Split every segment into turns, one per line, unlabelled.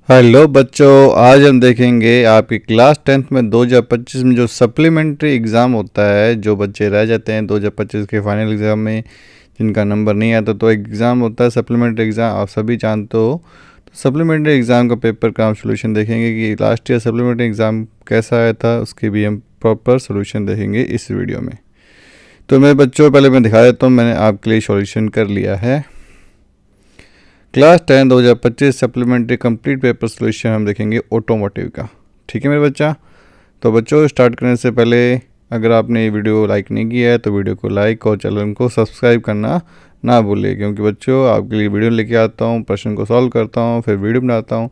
Hello बच्चों, आज हम देखेंगे आपकी क्लास 10th में 2025 में जो सप्लीमेंट्री एग्ज़ाम होता है। जो बच्चे रह जाते हैं 2025 के फाइनल एग्ज़ाम में, जिनका नंबर नहीं आता, तो एग्ज़ाम होता है सप्लीमेंट्री एग्ज़ाम, आप सभी जानते हो। तो सप्लीमेंट्री एग्ज़ाम का पेपर का हम सोल्यूशन देखेंगे कि लास्ट ईयर सप्लीमेंट्री एग्ज़ाम कैसा आया था, उसके भी हम प्रॉपर सोल्यूशन देखेंगे इस वीडियो में। तो मेरे बच्चों, पहले मैं दिखा देता हूँ, मैंने आपके लिए सोल्यूशन कर लिया है। Class 10 2025 supplementary complete paper solution हम देखेंगे ऑटोमोटिव का। ठीक है मेरे बच्चा। तो बच्चों, स्टार्ट करने से पहले अगर आपने ये वीडियो लाइक नहीं किया है तो वीडियो को लाइक और चैनल को सब्सक्राइब करना ना भूलिए, क्योंकि बच्चों आपके लिए वीडियो लेके आता हूँ, प्रश्न को सॉल्व करता हूँ, फिर वीडियो बनाता हूँ।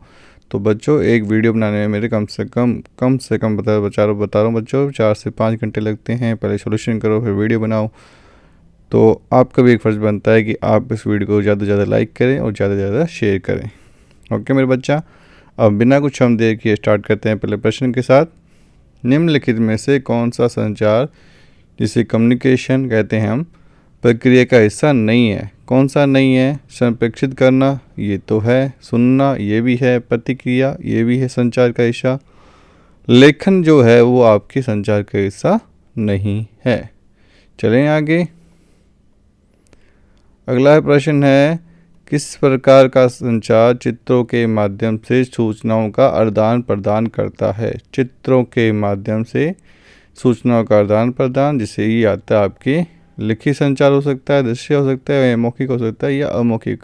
तो बच्चों, एक वीडियो बनाने में मेरे कम से कम बता रहा हूँ बच्चों, 4 से 5 घंटे लगते हैं। पहले सोल्यूशन करो, फिर वीडियो बनाओ। तो आपका भी एक फ़र्ज़ बनता है कि आप इस वीडियो को ज़्यादा से ज़्यादा लाइक करें और ज़्यादा से ज़्यादा शेयर करें। ओके मेरे बच्चा। अब बिना कुछ हम देर किए स्टार्ट करते हैं पहले प्रश्न के साथ। निम्नलिखित में से कौन सा संचार, जिसे कम्युनिकेशन कहते हैं हम, प्रक्रिया का हिस्सा नहीं है? कौन सा नहीं है? संप्रेषित करना ये तो है, सुनना ये भी है, प्रतिक्रिया ये भी है संचार का हिस्सा, लेखन जो है वो आपके संचार का हिस्सा नहीं है। चलें आगे। अगला प्रश्न है, किस प्रकार का संचार चित्रों के माध्यम से सूचनाओं का आदान प्रदान करता है? चित्रों के माध्यम से सूचनाओं का आदान प्रदान, जिसे ये आता है आपके लिखित संचार हो सकता है, दृश्य हो सकता है, या मौखिक हो सकता है, या अमौखिक।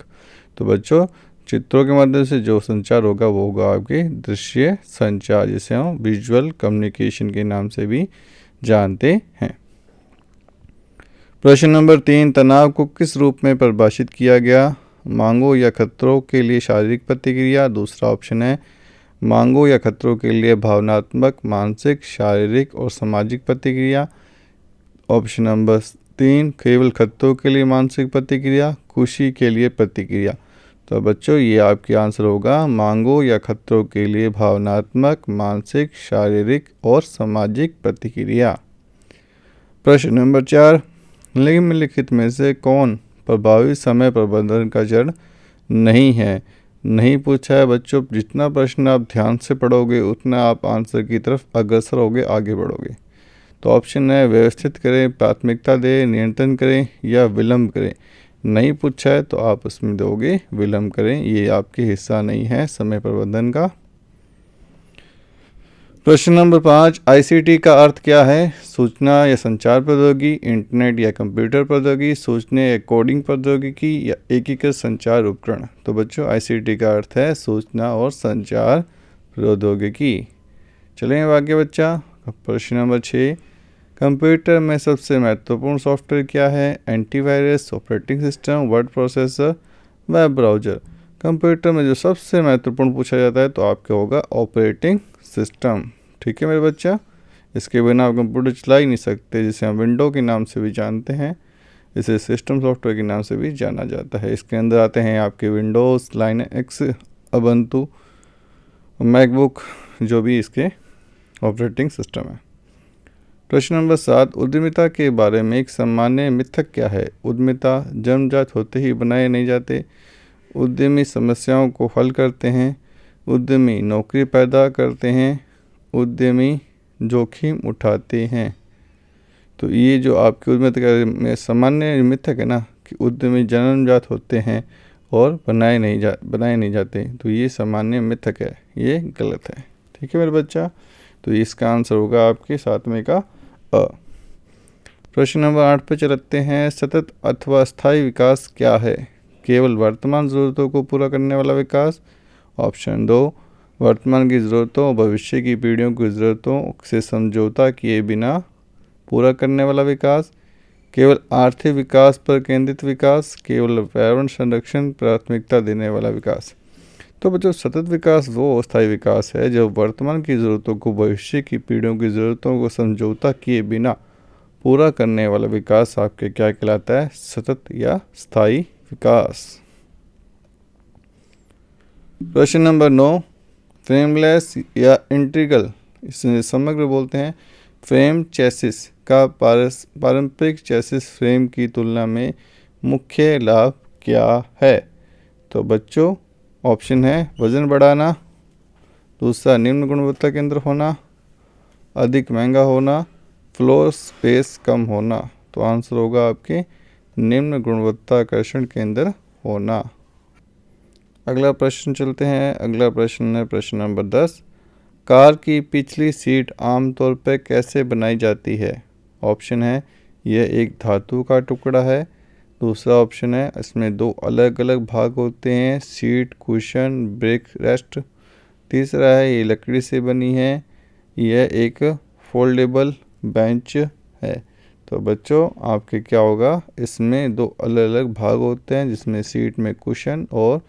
तो बच्चों, चित्रों के माध्यम से जो संचार होगा वो होगा आपके दृश्य संचार, जिसे हम विजुअल कम्युनिकेशन के नाम से भी जानते हैं। प्रश्न नंबर 3, तनाव को किस रूप में परिभाषित किया गया? मांगों या खतरों के लिए शारीरिक प्रतिक्रिया। दूसरा ऑप्शन है मांगों या खतरों के लिए भावनात्मक, मानसिक, शारीरिक और सामाजिक प्रतिक्रिया। ऑप्शन नंबर 3, केवल खतरों के लिए मानसिक प्रतिक्रिया, खुशी के लिए प्रतिक्रिया। तो बच्चों, ये आपके आंसर होगा मांगों या खतरों के लिए भावनात्मक, मानसिक, शारीरिक और सामाजिक प्रतिक्रिया। प्रश्न नंबर 4, निम्नलिखित में से कौन प्रभावी समय प्रबंधन का जड़ नहीं है? नहीं पूछा है बच्चों। जितना प्रश्न आप ध्यान से पढ़ोगे उतना आप आंसर की तरफ अग्रसर होगे, आगे बढ़ोगे। तो ऑप्शन है व्यवस्थित करें, प्राथमिकता दें, नियंत्रण करें या विलंब करें। नहीं पूछा है तो आप उसमें दोगे विलंब करें, ये आपके हिस्सा नहीं है समय प्रबंधन का। प्रश्न नंबर 5, आईसीटी का अर्थ क्या है? सूचना या संचार प्रौद्योगिकी, इंटरनेट या कंप्यूटर प्रौद्योगिकी, सूचना या कोडिंग प्रौद्योगिकी या एकीकृत संचार उपकरण। तो बच्चों, आईसीटी का अर्थ है सूचना और संचार प्रौद्योगिकी। चलें अब आगे बच्चा। प्रश्न नंबर 6, कंप्यूटर में सबसे महत्वपूर्ण सॉफ्टवेयर क्या है? Antivirus, operating system, word processor, web browser. Computer में जो सबसे महत्वपूर्ण पूछा जाता है तो आपका होगा ऑपरेटिंग सिस्टम। ठीक है मेरे बच्चा। इसके बिना आप कंप्यूटर चला ही नहीं सकते, जिसे हम विंडो के नाम से भी जानते हैं, इसे सिस्टम सॉफ्टवेयर के नाम से भी जाना जाता है। इसके अंदर आते हैं आपके विंडोज़, लाइनक्स, उबंटू, मैकबुक, जो भी इसके ऑपरेटिंग सिस्टम है। प्रश्न नंबर 7, उद्यमिता के बारे में एक सामान्य मिथक क्या है? उद्यमिता जन्मजात होते ही बनाए नहीं जाते, उद्यमी समस्याओं को हल करते हैं, उद्यमी नौकरी पैदा करते हैं, उद्यमी जोखिम उठाते हैं। तो ये जो आपके उद्यमिता में सामान्य मिथक है ना, कि उद्यमी जन्मजात होते हैं और बनाए नहीं जाते, तो ये सामान्य मिथक है, ये गलत है। ठीक है मेरे बच्चा। तो इसका आंसर होगा आपके 7वें का अ। प्रश्न नंबर 8 पे चलते हैं, सतत अथवा स्थायी विकास क्या है? केवल वर्तमान ज़रूरतों को पूरा करने वाला विकास। ऑप्शन 2, वर्तमान की ज़रूरतों, भविष्य की पीढ़ियों की ज़रूरतों से समझौता किए बिना पूरा करने वाला विकास। केवल आर्थिक विकास पर केंद्रित विकास। केवल पर्यावरण संरक्षण प्राथमिकता देने वाला विकास। तो बच्चों, सतत विकास वो स्थायी विकास है जो वर्तमान की ज़रूरतों को भविष्य की पीढ़ियों की ज़रूरतों को समझौता किए बिना पूरा करने वाला विकास आपके क्या कहलाता है? सतत या स्थायी विकास। प्रश्न नंबर 9, फ्रेमलेस या इंटीग्रल, इसे समग्र बोलते हैं, फ्रेम चेसिस का पारंपरिक चेसिस फ्रेम की तुलना में मुख्य लाभ क्या है? तो बच्चों, ऑप्शन है वज़न बढ़ाना, दूसरा निम्न गुणवत्ता के अंदर होना, अधिक महंगा होना, फ्लोर स्पेस कम होना। तो आंसर होगा आपके निम्न गुणवत्ताकर्षण के अंदर होना। अगला प्रश्न चलते हैं। अगला प्रश्न है प्रश्न नंबर 10। कार की पिछली सीट आमतौर पर कैसे बनाई जाती है? ऑप्शन है यह एक धातु का टुकड़ा है। दूसरा ऑप्शन है इसमें दो अलग अलग भाग होते हैं, सीट, कुशन, ब्रेक रेस्ट। तीसरा है ये लकड़ी से बनी है, यह एक फोल्डेबल बेंच है। तो बच्चों आपके क्या होगा, इसमें दो अलग अलग भाग होते हैं जिसमें सीट में कुशन और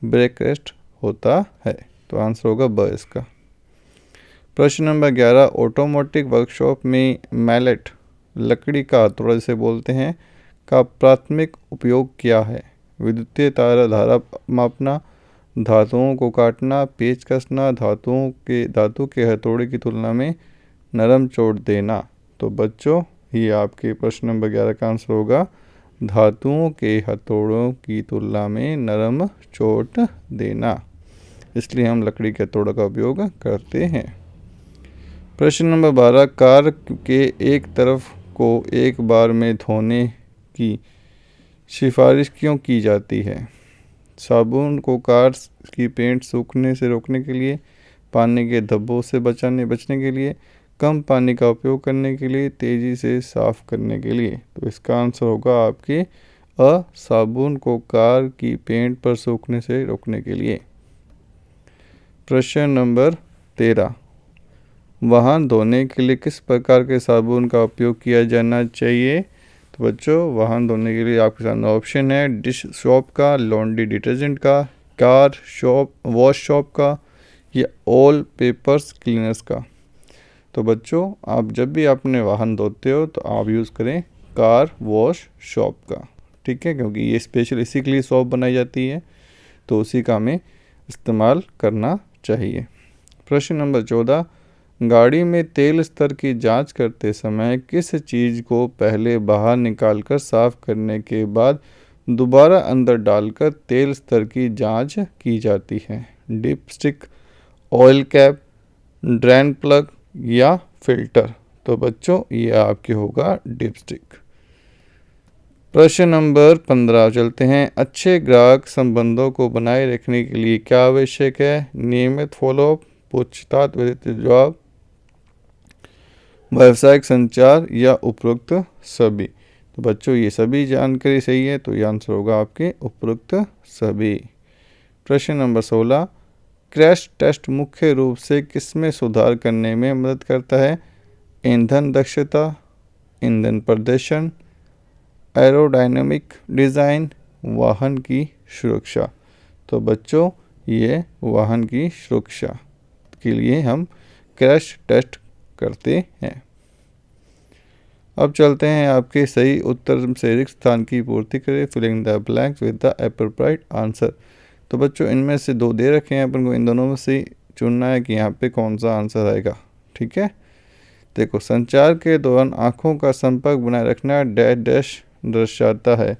ब्रेक रेस्ट होता है। तो आंसर होगा ब इसका। प्रश्न नंबर 11। ऑटोमोटिव वर्कशॉप में मैलेट, लकड़ी का हथौड़ा जिसे बोलते हैं, का प्राथमिक उपयोग क्या है? विद्युतीय धारा मापना, धातुओं को काटना, पेच कसना, धातु के हथौड़े की तुलना में नरम चोट देना। तो बच्चों ये आपके प्रश्न नंबर 11 का आंसर होगा धातुओं के हथौड़ों की तुलना में नरम चोट देना। इसलिए हम लकड़ी के हथौड़े का उपयोग करते हैं। प्रश्न नंबर 12। कार के एक तरफ को एक बार में धोने की सिफारिश क्यों की जाती है? साबुन को कार की पेंट सूखने से रोकने के लिए, पानी के धब्बों से बचने के लिए, कम पानी का उपयोग करने के लिए, तेज़ी से साफ करने के लिए। तो इसका आंसर होगा आपके अ, साबुन को कार की पेंट पर सूखने से रोकने के लिए। प्रश्न नंबर 13। वाहन धोने के लिए किस प्रकार के साबुन का उपयोग किया जाना चाहिए? तो बच्चों वाहन धोने के लिए आपके सामने ऑप्शन है डिश शॉप का, लॉन्ड्री डिटर्जेंट का, कार शॉप वॉश शॉप का, या ऑल पेपर्स क्लीनर्स का। तो बच्चों आप जब भी अपने वाहन धोते हो तो आप यूज़ करें कार वॉश शॉप का, ठीक है, क्योंकि ये स्पेशल इसी के लिए शॉप बनाई जाती है, तो उसी का हमें इस्तेमाल करना चाहिए। प्रश्न नंबर 14। गाड़ी में तेल स्तर की जांच करते समय किस चीज़ को पहले बाहर निकालकर साफ करने के बाद दोबारा अंदर डालकर तेल स्तर की जांच की जाती है? Dipstick, oil cap, drain plug या फिल्टर। तो बच्चों ये आपके होगा डिप स्टिक। प्रश्न नंबर 15 चलते हैं। अच्छे ग्राहक संबंधों को बनाए रखने के लिए क्या आवश्यक है? नियमित फॉलोअप, पूछताछ व जवाब, व्यावसायिक संचार या उपरोक्त सभी। तो बच्चों ये सभी जानकारी सही है, तो ये आंसर होगा आपके उपरोक्त सभी। प्रश्न नंबर 16। क्रैश टेस्ट मुख्य रूप से किसमें सुधार करने में मदद करता है? ईंधन दक्षता, ईंधन प्रदर्शन, एरोडायनामिक डिज़ाइन, वाहन की सुरक्षा। तो बच्चों ये वाहन की सुरक्षा के लिए हम क्रैश टेस्ट करते हैं। अब चलते हैं आपके सही उत्तर से रिक्त स्थान की पूर्ति करें, filling the blanks with the appropriate answer. तो बच्चों इनमें से दो दे रखे हैं, अपन को इन दोनों में से चुनना है कि यहाँ पे कौन सा आंसर आएगा, ठीक है। देखो, संचार के दौरान आँखों का संपर्क बनाए रखना डैश डैश दर्शाता है।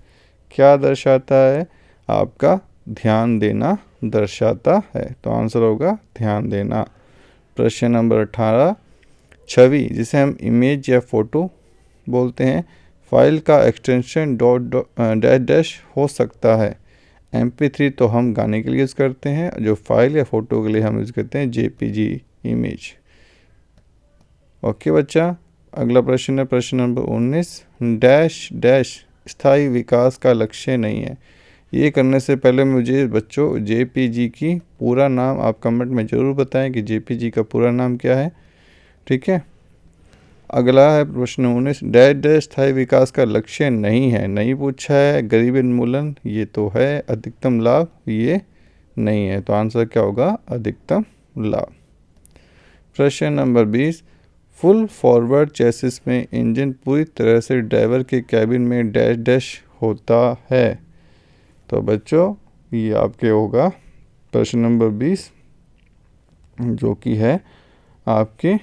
क्या दर्शाता है? आपका ध्यान देना दर्शाता है। तो आंसर होगा ध्यान देना। प्रश्न नंबर 18। छवि जिसे हम इमेज या फोटो बोलते हैं, फाइल का एक्सटेंशन डैश डैश हो सकता है। MP3 तो हम गाने के लिए यूज़ करते हैं, जो फाइल या फ़ोटो के लिए हम यूज़ करते हैं JPG इमेज। ओके बच्चा, अगला प्रश्न है प्रश्न नंबर 19। डैश डैश स्थायी विकास का लक्ष्य नहीं है। ये करने से पहले मुझे बच्चों JPG की पूरा नाम आप कमेंट में ज़रूर बताएं कि JPG का पूरा नाम क्या है, ठीक है। अगला है प्रश्न 19। डैश डैश स्थायी विकास का लक्ष्य नहीं है, नहीं पूछा है। गरीबी उन्मूलन ये तो है, अधिकतम लाभ ये नहीं है। तो आंसर क्या होगा? अधिकतम लाभ। प्रश्न नंबर 20। फुल फॉरवर्ड चेसिस में इंजन पूरी तरह से ड्राइवर के कैबिन में डैश डैश होता है। तो बच्चों ये आपके होगा प्रश्न नंबर 20, जो कि है आपके,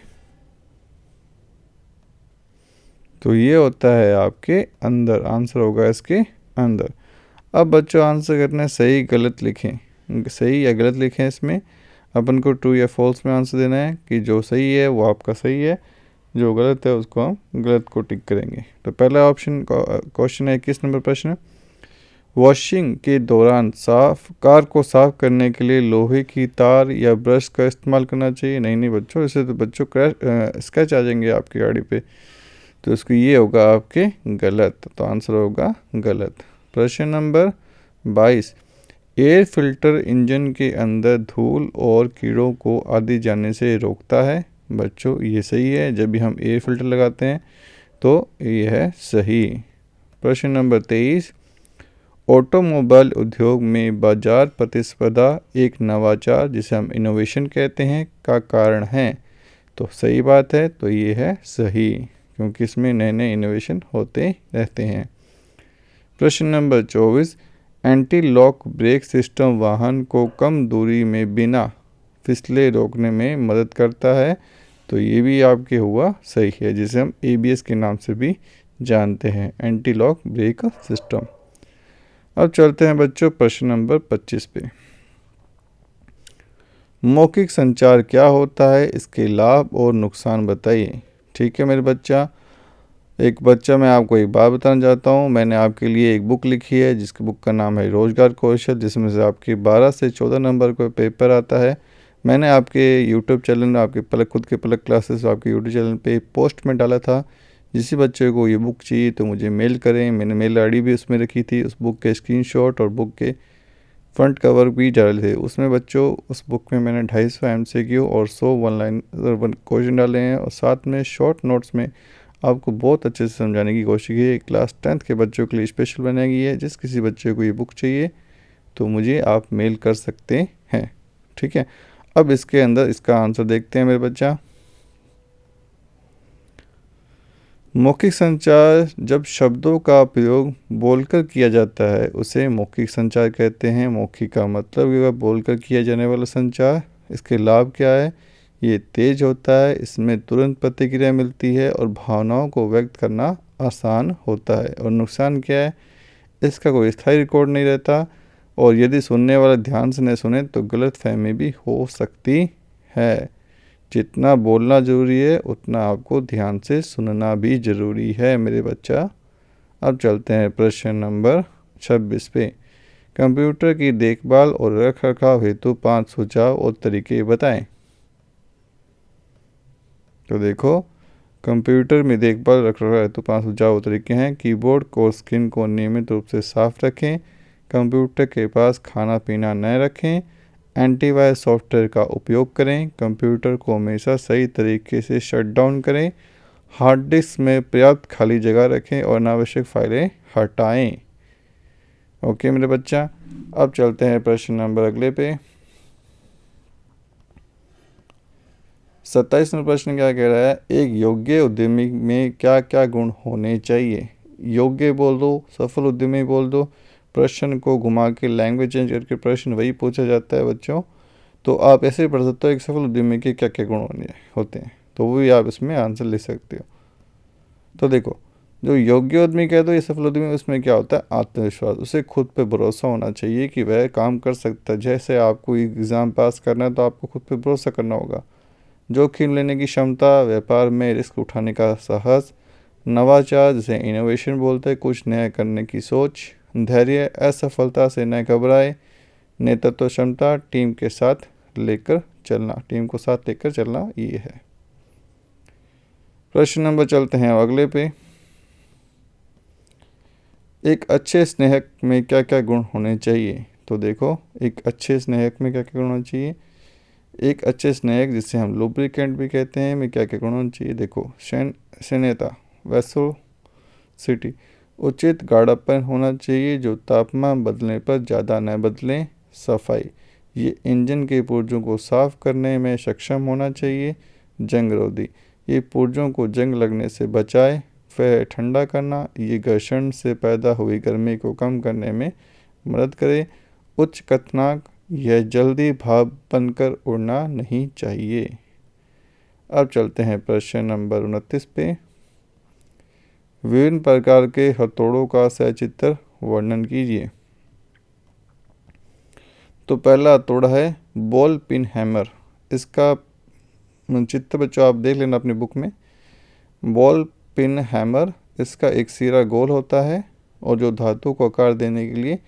तो ये होता है आपके अंदर, आंसर होगा इसके अंदर। अब बच्चों आंसर करना है, सही गलत लिखें, सही या गलत लिखें इसमें। अपन को ट्रू या फॉल्स में आंसर देना है कि जो सही है वो आपका सही है, जो गलत है उसको हम गलत को टिक करेंगे। तो पहला ऑप्शन क्वेश्चन है 21 नंबर प्रश्न, वॉशिंग के दौरान कार को साफ करने के लिए लोहे की तार या ब्रश का इस्तेमाल करना चाहिए। नहीं बच्चों, इससे तो बच्चों स्क्रैच आ जाएंगे आपकी गाड़ी पे, तो इसको ये होगा आपके गलत, तो आंसर होगा गलत। प्रश्न नंबर 22, एयर फिल्टर इंजन के अंदर धूल और कीड़ों को आदि जाने से रोकता है। बच्चों ये सही है, जब भी हम एयर फिल्टर लगाते हैं तो ये है सही। प्रश्न नंबर 23, ऑटोमोबाइल उद्योग में बाजार प्रतिस्पर्धा एक नवाचार जिसे हम इनोवेशन कहते हैं का कारण है। तो सही बात है, तो ये है सही, क्योंकि इसमें नए नए इनोवेशन होते रहते हैं। प्रश्न number 24, anti lock brake system वाहन को कम दूरी में बिना फिसले रोकने में मदद करता है। तो ये भी आपके हुआ सही है, जिसे हम ABS के नाम से भी जानते हैं, एंटी लॉक ब्रेक सिस्टम। अब चलते हैं बच्चों प्रश्न नंबर 25 पे। मौखिक संचार क्या होता है, इसके लाभ और नुकसान बताइए। ठीक है मेरे बच्चा, मैं आपको एक बात बताना चाहता हूँ। मैंने आपके लिए एक बुक लिखी है जिसकी बुक का नाम है रोजगार कौशल, जिसमें से आपके 12 से 14 नंबर का पेपर आता है। मैंने आपके यूट्यूब चैनल, आपके पलक खुद के पलक क्लासेस आपके यूट्यूब चैनल पे पोस्ट में डाला था। जिस बच्चे को ये बुक चाहिए तो मुझे मेल करें, मैंने मेल आईडी भी उसमें रखी थी। उस बुक के स्क्रीनशॉट और बुक के फ्रंट कवर भी डाले थे उसमें। बच्चों उस बुक में मैंने 250 MCQ और 100 वन लाइन क्वेश्चन डाले हैं, और साथ में शॉर्ट नोट्स में आपको बहुत अच्छे से समझाने की कोशिश की है। क्लास 10th के बच्चों के लिए स्पेशल बनाई गई है। जिस किसी बच्चे को ये बुक चाहिए तो मुझे आप मेल कर सकते हैं। ठीक है, अब इसके अंदर इसका आंसर देखते हैं मेरे बच्चा। मौखिक संचार, जब शब्दों का प्रयोग बोलकर किया जाता है उसे मौखिक संचार कहते हैं। मौखिक का मतलब होगा बोलकर किया जाने वाला संचार। इसके लाभ क्या है, ये तेज होता है, इसमें तुरंत प्रतिक्रिया मिलती है और भावनाओं को व्यक्त करना आसान होता है। और नुकसान क्या है, इसका कोई स्थायी रिकॉर्ड नहीं रहता, और यदि सुनने वाला ध्यान से न सुने तो गलतफहमी भी हो सकती है। जितना बोलना ज़रूरी है उतना आपको ध्यान से सुनना भी ज़रूरी है मेरे बच्चा। अब चलते हैं प्रश्न नंबर 26 पे। कंप्यूटर की देखभाल और रखरखाव हेतु 5 सुझाव और तरीके बताएं। तो देखो, कंप्यूटर में देखभाल रखरखाव हेतु 5 सुझाव और तरीके हैं। कीबोर्ड को स्क्रीन को नियमित रूप से साफ रखें, कंप्यूटर के पास खाना पीना न रखें, एंटीवायरस सॉफ्टवेयर का उपयोग करें, कंप्यूटर को हमेशा सही तरीके से शट डाउन करें, हार्ड डिस्क में पर्याप्त खाली जगह रखें और अनावश्यक फाइलें हटाएं। ओके मेरे बच्चा, अब चलते हैं प्रश्न नंबर अगले पे। 27 नंबर प्रश्न क्या कह रहा है, एक योग्य उद्यमी में क्या क्या गुण होने चाहिए। योग्य बोल दो, सफल उद्यमी बोल दो, प्रश्न को घुमा के लैंग्वेज चेंज करके प्रश्न वही पूछा जाता है बच्चों। तो आप ऐसे ही पढ़ सकते हो एक सफल उद्यमी के क्या क्या गुण होते हैं, तो वो भी आप इसमें आंसर लिख सकते हो। तो देखो, जो योग्य उद्यमी कह दो ये सफल उद्यमी, उसमें क्या होता है, आत्मविश्वास, उसे खुद पे भरोसा होना चाहिए कि वह काम कर सकता है। जैसे आपको एग्ज़ाम पास करना है तो आपको खुद पे भरोसा करना होगा। जोखिम लेने की क्षमता, व्यापार में रिस्क उठाने का साहस, नवाचार जिसे इनोवेशन बोलते हैं, कुछ नया करने की सोच, धैर्य, असफलता से न घबराए, नेतृत्व क्षमता, टीम को साथ लेकर चलना, ये है। प्रश्न नंबर चलते हैं अगले पे। एक अच्छे स्नेहक में क्या क्या गुण होने चाहिए। तो देखो, एक अच्छे स्नेहक में क्या क्या गुण होना चाहिए। एक अच्छे स्नेहक जिसे हम लुब्रिकेंट भी कहते हैं में क्या क्या गुण होना चाहिए। देखो, स्नेहता, वेसोसिटी, उचित गाढ़ापन होना चाहिए जो तापमान बदलने पर ज़्यादा न बदलें। सफाई, ये इंजन के पुर्जों को साफ करने में सक्षम होना चाहिए। जंगरोधी, ये पुर्जों को जंग लगने से बचाए। वह ठंडा करना, ये घर्षण से पैदा हुई गर्मी को कम करने में मदद करे। उच्च कथनांक, यह जल्दी भाप बनकर उड़ना नहीं चाहिए। अब चलते हैं प्रश्न नंबर 29 पे। विभिन्न प्रकार के हथौड़ों का सचित्र वर्णन कीजिए। तो पहला हथौड़ा है बॉल पिन हैमर। इसका चित्र बच्चों आप देख लेना अपनी बुक में। बॉल पिन हैमर, इसका एक सिरा गोल होता है और जो धातु को आकार देने के लिए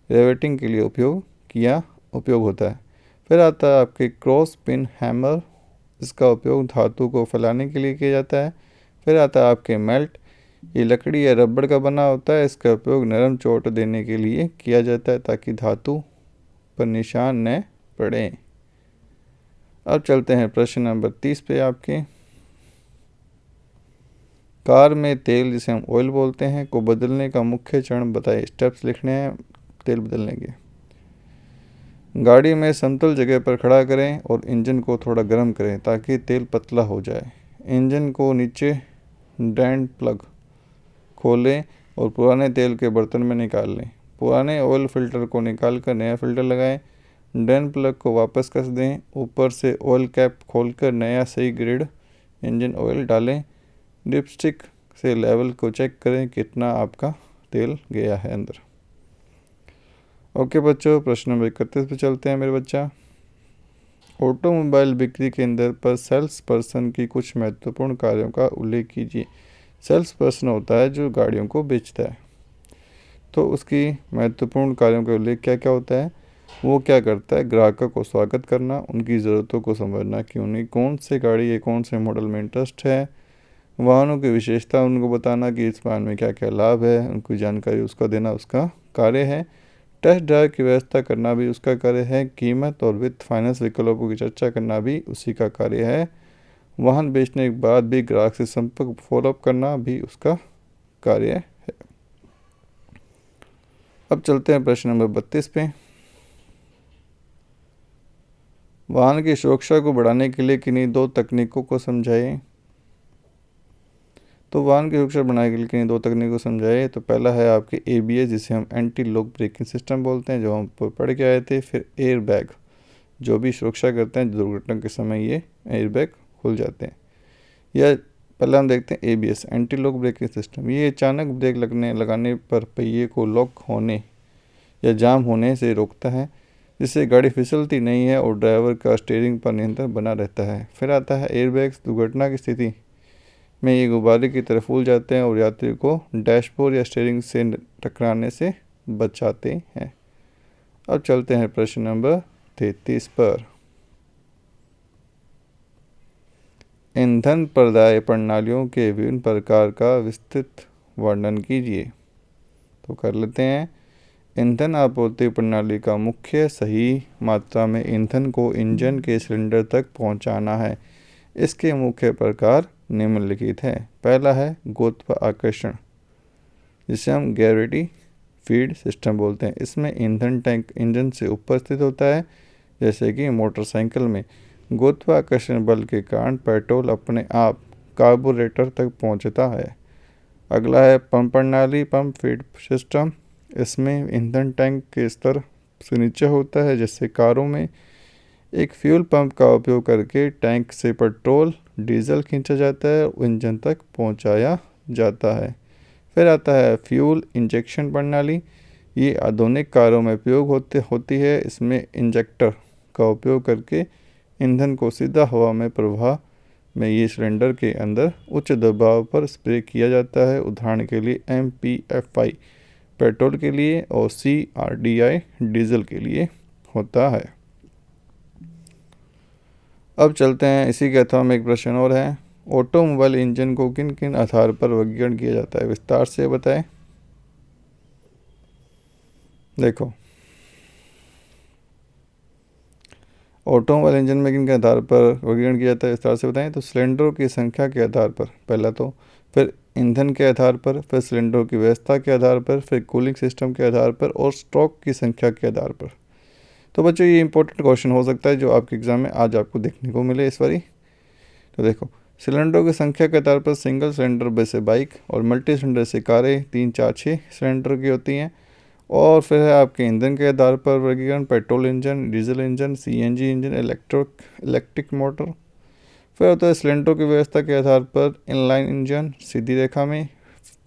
रेवेटिंग के लिए उपयोग होता है। फिर आता है आपके क्रॉस पिन हैमर, इसका उपयोग धातु को फैलाने के लिए किया जाता है। फिर आता है आपके मेल्ट, ये लकड़ी या रबड़ का बना होता है, इसका उपयोग नरम चोट देने के लिए किया जाता है ताकि धातु पर निशान न पड़े। अब चलते हैं प्रश्न नंबर 30 पे आपके। कार में तेल, जिसे हम ऑयल बोलते हैं, को बदलने का मुख्य चरण बताइए। स्टेप्स लिखने हैं तेल बदलने के। गाड़ी में समतल जगह पर खड़ा करें और इंजन को थोड़ा गर्म करें ताकि तेल पतला हो जाए। इंजन को नीचे ड्रेन प्लग खोलें और पुराने तेल के बर्तन में निकाल लें। पुराने ऑयल फिल्टर को निकाल कर नया फिल्टर लगाएं। ड्रेन प्लग को वापस कस दें। ऊपर से ऑयल कैप खोलकर नया सही ग्रेड इंजन ऑयल डालें। डिपस्टिक से लेवल को चेक करें कितना आपका तेल गया है अंदर। ओके बच्चों, प्रश्न नंबर 31 पे चलते हैं मेरे बच्चा। ऑटोमोबाइल बिक्री केंद्र पर सेल्स पर्सन की कुछ महत्वपूर्ण कार्यों का उल्लेख कीजिए। सेल्स पर्सन होता है जो गाड़ियों को बेचता है, तो उसकी महत्वपूर्ण कार्यों का उल्लेख क्या क्या होता है। वो क्या करता है, ग्राहकों को स्वागत करना, उनकी ज़रूरतों को समझना कि उन्हें कौन से गाड़ी या कौन से मॉडल में इंटरेस्ट है, वाहनों की विशेषता उनको बताना कि इस वाहन में क्या क्या लाभ है, उनको जानकारी उसका देना उसका कार्य है। टेस्ट ड्राइव की व्यवस्था करना भी उसका कार्य है। कीमत और वित्त फाइनेंस विकल्पों की चर्चा करना भी उसी का कार्य है। वाहन बेचने के बाद भी ग्राहक से संपर्क फॉलोअप करना भी उसका कार्य है। अब चलते हैं प्रश्न नंबर 32 पे। वाहन की सुरक्षा को बढ़ाने के लिए किन्हीं दो तकनीकों को समझाइए। तो वाहन की सुरक्षा बढ़ाने के लिए किन्हीं दो तकनीकों को समझाइए। तो पहला है आपके ABS, जिसे हम एंटी लॉक ब्रेकिंग सिस्टम बोलते हैं, जो हम पढ़ के आए थे। फिर एयर बैग, जो भी सुरक्षा करते हैं दुर्घटना के समय, ये एयर बैग खुल जाते हैं। या पहले हम देखते हैं ABS, anti lock braking system. ये अचानक ब्रेक लगाने पर पहिए को लॉक होने या जाम होने से रोकता है, जिससे गाड़ी फिसलती नहीं है और ड्राइवर का स्टीयरिंग पर नियंत्रण बना रहता है। फिर आता है एयरबैग्स। दुर्घटना की स्थिति में ये गुब्बारे की तरह फूल जाते हैं और यात्री को डैशबोर्ड या स्टीयरिंग से टकराने से बचाते हैं। अब चलते हैं प्रश्न नंबर 33 पर। ईंधन प्रदाय प्रणालियों के विभिन्न प्रकार का विस्तृत वर्णन कीजिए। तो कर लेते हैं। ईंधन आपूर्ति प्रणाली का मुख्य सही मात्रा में ईंधन को इंजन के सिलेंडर तक पहुंचाना है। इसके मुख्य प्रकार निम्नलिखित हैं। पहला है गुरुत्वाकर्षण, जिसे हम ग्रेविटी फीड सिस्टम बोलते हैं। इसमें ईंधन टैंक इंजन से ऊपर स्थित होता है, जैसे कि मोटरसाइकिल में। गुरुत्वाकर्षण बल के कारण पेट्रोल अपने आप कार्बोरेटर तक पहुंचता है। अगला है पंप प्रणाली, पंप फीड सिस्टम। इसमें ईंधन टैंक के स्तर से नीचे होता है, जैसे कारों में। एक फ्यूल पंप का उपयोग करके टैंक से पेट्रोल डीजल खींचा जाता है और इंजन तक पहुंचाया जाता है। फिर आता है फ्यूल इंजेक्शन प्रणाली। ये आधुनिक कारों में उपयोग होती है। इसमें इंजेक्टर का उपयोग करके ईंधन को सीधा हवा में प्रवाह में ये सिलेंडर के अंदर उच्च दबाव पर स्प्रे किया जाता है। उदाहरण के लिए MPFI पेट्रोल के लिए और CRDI डीजल के लिए होता है। अब चलते हैं इसी के अथवा में एक प्रश्न और है। ऑटोमोबाइल इंजन को किन किन आधार पर वर्गीकरण किया जाता है, विस्तार से बताएं। देखो, ऑटोमोबाइल इंजन में किन के आधार पर वर्गीकरण किया जाता है, विस्तार से बताएं। तो सिलेंडरों की संख्या के आधार पर पहला, तो फिर ईंधन के आधार पर, फिर सिलेंडरों की व्यवस्था के आधार पर, फिर कूलिंग सिस्टम के आधार पर और स्ट्रोक की संख्या के आधार पर। तो बच्चों ये इंपॉर्टेंट क्वेश्चन हो सकता है जो आपके एग्जाम में आज आपको देखने को मिले इस बारी। तो देखो, सिलेंडरों की संख्या के आधार पर सिंगल सिलेंडर जैसे बाइक और मल्टी सिलेंडर से कारें 3, 4, 6 सिलेंडर की होती हैं। और फिर है आपके ईंधन के आधार पर वर्गीकरण, petrol engine, diesel engine, CNG engine, electric motor. फिर होता है सिलेंडरों की व्यवस्था के आधार पर इनलाइन इंजन सीधी रेखा में,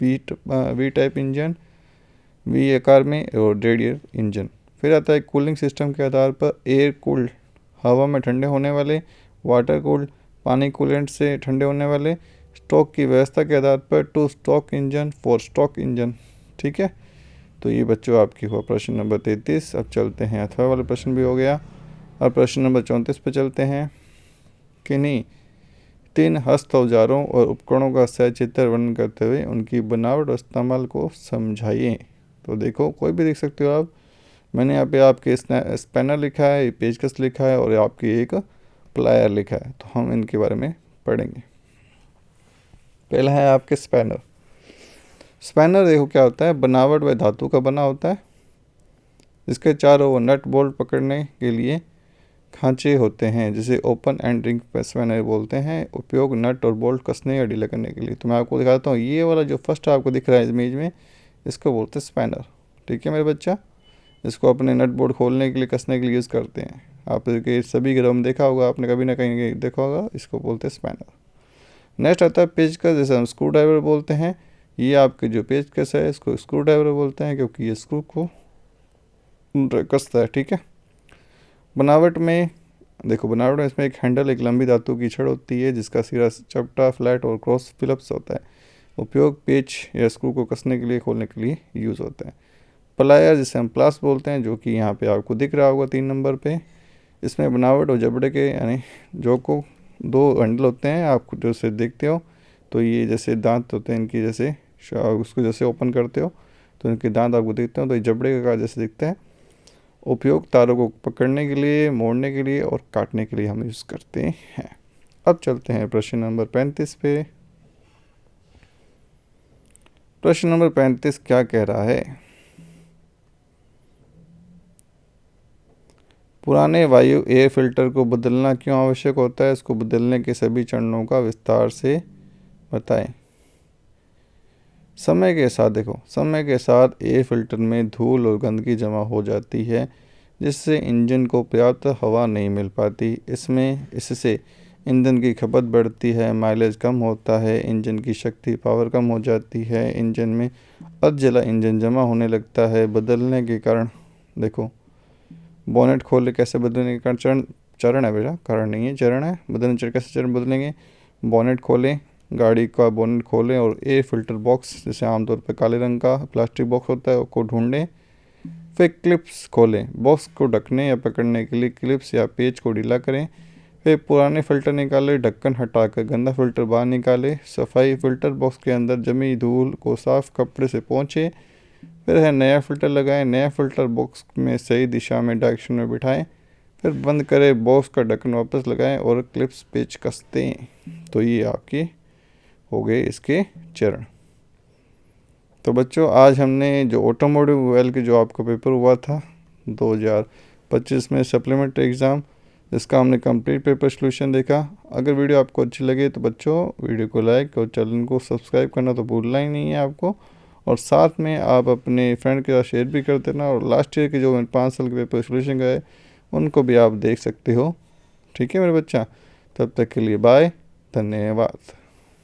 वी टाइप इंजन V आकार में और रेडियल इंजन। फिर आता है कूलिंग सिस्टम के आधार पर एयर कूल्ड, हवा में ठंडे होने वाले, वाटर कूल्ड, पानी कूलेंट से ठंडे होने वाले, स्टॉक की व्यवस्था के आधार पर two stroke engine, four stroke engine. ठीक है, तो ये बच्चों आपकी हुआ प्रश्न नंबर 33। अब चलते हैं, अथवा वाला प्रश्न भी हो गया। अब प्रश्न नंबर 34 पे चलते हैं। किन्हीं 3 हस्त औजारों और उपकरणों का सचित्र वर्णन करते हुए उनकी बनावट और इस्तेमाल को समझाइए। तो देखो, कोई भी देख सकते हो आप। मैंने यहाँ पे आपके स्पैनर लिखा है, पेचकस लिखा है और आपकी एक प्लायर लिखा है। तो हम इनके बारे में पढ़ेंगे। पहला है आपके स्पैनर। स्पैनर देखो क्या होता है, बनावट व धातु का बना होता है। इसके चारों ओर नट बोल्ट पकड़ने के लिए खांचे होते हैं, जिसे ओपन एंड रिंग स्पैनर बोलते हैं। उपयोग नट और बोल्ट कसने या ढीला करने के लिए। तो मैं आपको दिखाता हूँ, ये वाला जो फर्स्ट आपको दिख रहा है इमेज में, इसको बोलते हैं स्पैनर। ठीक है मेरे बच्चा, इसको अपने नट बोल्ट खोलने के लिए, कसने के लिए यूज़ करते हैं। आप के सभी घरों में देखा होगा आपने, कभी ना कहीं देखा होगा, इसको बोलते हैं स्पैनर। नेक्स्ट आता है पेचकस, जैसे हम स्क्रू ड्राइवर बोलते हैं। ये आपके जो पेचकस है इसको स्क्रू ड्राइवर बोलते हैं, क्योंकि ये स्क्रू को कसता है। ठीक है, बनावट में देखो, बनावट में इसमें एक हैंडल, एक लंबी धातु की छड़ होती है जिसका सिरा चपटा, फ्लैट और क्रॉस फिलिप्स होता है। उपयोग पेच या स्क्रू को कसने के लिए, खोलने के लिए यूज़ होता है। प्लायर, जिसे हम प्लास बोलते हैं, जो कि यहाँ पे आपको दिख रहा होगा 3 नंबर पे। इसमें बनावट और जबड़े के यानी जो को 2 हैंडल होते हैं, आप जो से देखते हो तो ये जैसे दांत होते हैं इनकी, जैसे उसको जैसे ओपन करते हो तो इनके दांत आपको दिखते हो, तो ये जबड़े का जैसे दिखता है। उपयोग तारों को पकड़ने के लिए, मोड़ने के लिए और काटने के लिए हम यूज़ करते हैं। अब चलते हैं प्रश्न नंबर 35 पे। प्रश्न नंबर 35 क्या कह रहा है? पुराने वायु एयर फिल्टर को बदलना क्यों आवश्यक होता है? इसको बदलने के सभी चरणों का विस्तार से बताएं। समय के साथ देखो, समय के साथ एयर फिल्टर में धूल और गंदगी जमा हो जाती है, जिससे इंजन को पर्याप्त हवा नहीं मिल पाती। इससे ईंधन की खपत बढ़ती है, माइलेज कम होता है, इंजन की शक्ति पावर कम हो जाती है, इंजन में अधजला इंजन जमा होने लगता है। बदलने के कारण देखो, बोनेट खोले, कैसे बदलने का चरण है बेटा, कारण नहीं है, चरण है। बदलने चरण कैसे चरण बदलेंगे? बोनेट खोलें, गाड़ी का बोनेट खोलें और एयर फिल्टर बॉक्स, जैसे आमतौर पर काले रंग का प्लास्टिक बॉक्स होता है, उसको ढूंढें। फिर क्लिप्स खोलें, बॉक्स को ढकने या पकड़ने के लिए क्लिप्स या पेच को ढीला करें। फिर पुराने फ़िल्टर निकालें, ढक्कन हटाकर गंदा फ़िल्टर बाहर निकालें। सफाई, फ़िल्टर बॉक्स के अंदर जमी धूल को साफ कपड़े से पोंछें। फिर है नया फ़िल्टर लगाएं, नया फ़िल्टर बॉक्स में सही दिशा में डायरेक्शन में बिठाएं। फिर बंद करें, बॉक्स का ढक्कन वापस लगाएं और क्लिप्स पेच कस दें। तो ये आपके हो गए इसके चरण। तो बच्चों, आज हमने जो ऑटोमोटिव मोबाइल के जो आपका पेपर हुआ था 2025 में सप्लीमेंट्री एग्ज़ाम, इसका हमने कंप्लीट पेपर सोल्यूशन देखा। अगर वीडियो आपको अच्छी लगे तो बच्चों वीडियो को लाइक और चैनल को सब्सक्राइब करना तो भूलना ही नहीं है आपको। और साथ में आप अपने फ्रेंड के साथ शेयर भी कर देना। और लास्ट ईयर के जो 5 साल के पेपर सोल्यूशन गए उनको भी आप देख सकते हो। ठीक है मेरे बच्चा, तब तक के लिए बाय, धन्यवाद।